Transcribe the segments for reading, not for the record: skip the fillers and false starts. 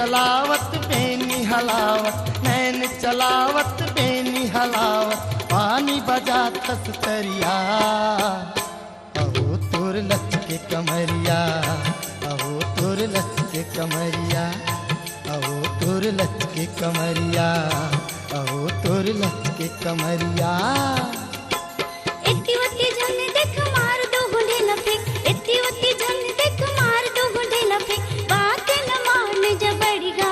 चलावत बेनी हलावत, नैन चलावत बेनी हलावत, पानी बजा तस्तरिया। अहो तोर लचके कमरिया, अहो तोर लचके कमरिया, अहो तोर लचके कमरिया, अहो तोर लचके कमरिया। इतनी वती झन देख मार दो गुंडे लफेक, इतनी वती झन देख मार दो गुंडे लफेक, बात न मान जबड़िया।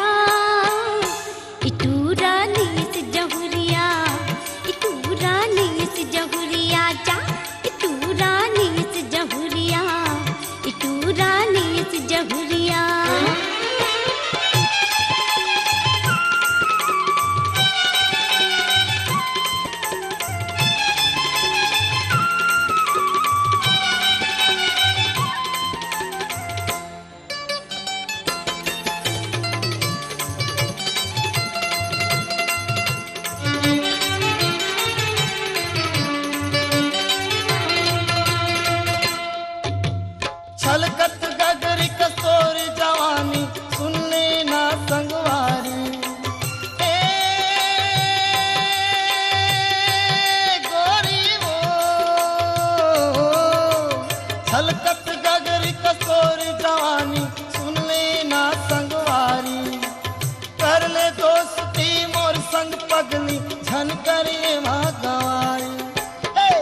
इतू रानी से जहुरिया, इतू रानी से जहुरिया जा, इतू रानी से जहुरिया, इतू रानी से जहुरिया। छलकत गगरी कस्तूरी जवानी, सुनने ना संगवारी। ए गोरी वो छलकत गगरी कस्तूरी जवानी, सुनने ना संगवारी। कर ले दोस्ती मोर संग पगली, झन करिए माँ गवारी।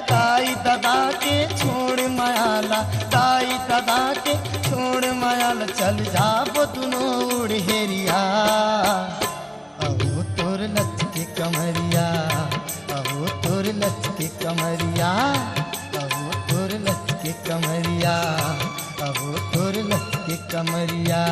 दाई दादा के छोड़ मायाला, दाई दादा के छोड़ मायाला, चल जाबो दुनो उड़ेरिया। अहो तोर लचके कमरिया, अहो तोर लचके कमरिया, अहो तोर लचके कमरिया, अहो तोर लचके कमरिया।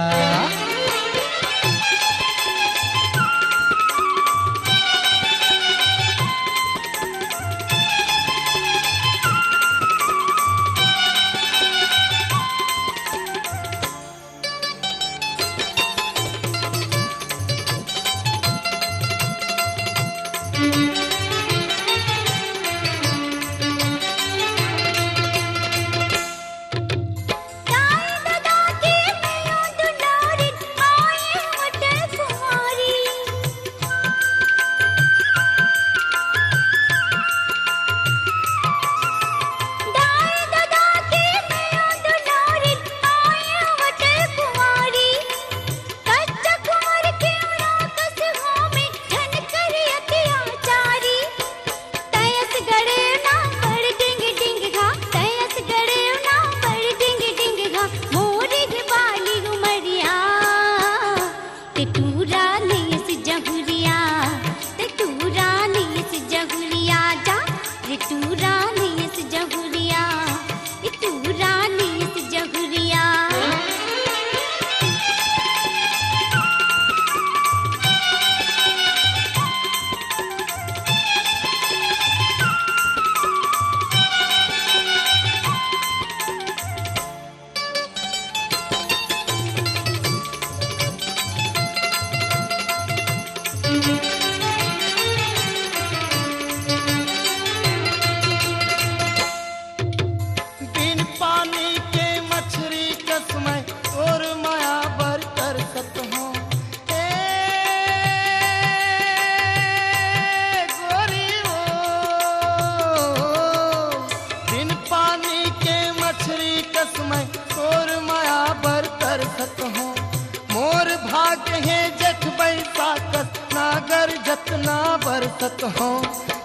जतना बरसत हो,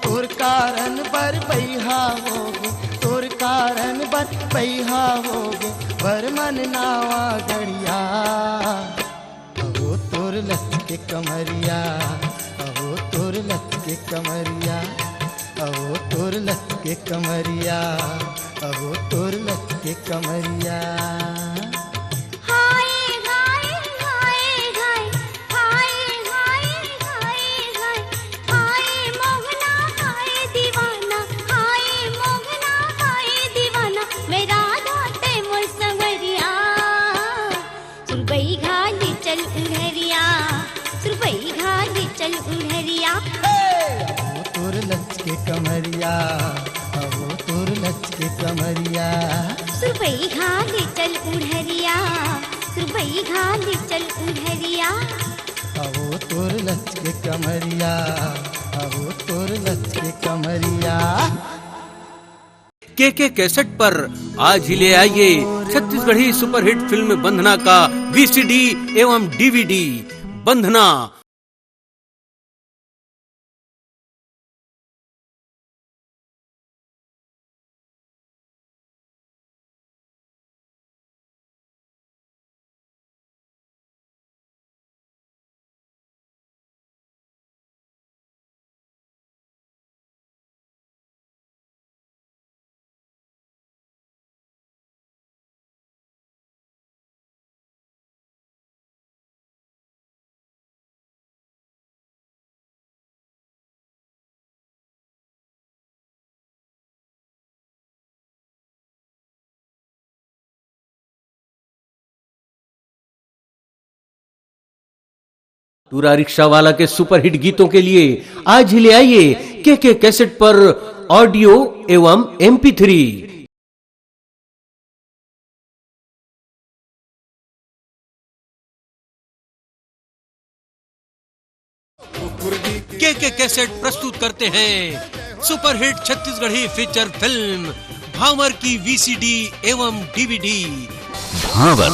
तोर कारण बर बैहा होगे, तोर कारण बर बैहा होगे, बर मन नावा गड़िया। अहो तोर लचके कमरिया, अहो तोर लचके कमरिया, अहो तोर लचके कमरिया, अहो तोर लचके कमरिया। चल उड़रिया, अहो तोर लचके कमरिया, अहो तोर लचके कमरिया। सुरपई घाटे चल उड़रिया, सुबई घाली चल उंघरिया अहो तोर लचके कमरिया, अहो तोर लचके कमरिया। के कैसेट पर आज ही ले आइए छत्तीसगढ़ी सुपरहिट फिल्म बंधना का वीसीडी एवं डीवीडी। बंधना टूरा रिक्शा वाला के सुपरहिट गीतों के लिए आज ही ले आइए के कैसेट पर ऑडियो एवं MP3। के कैसेट प्रस्तुत करते हैं सुपरहिट छत्तीसगढ़ी फीचर फिल्म भांवर की वीसीडी एवं डीवीडी। भांवर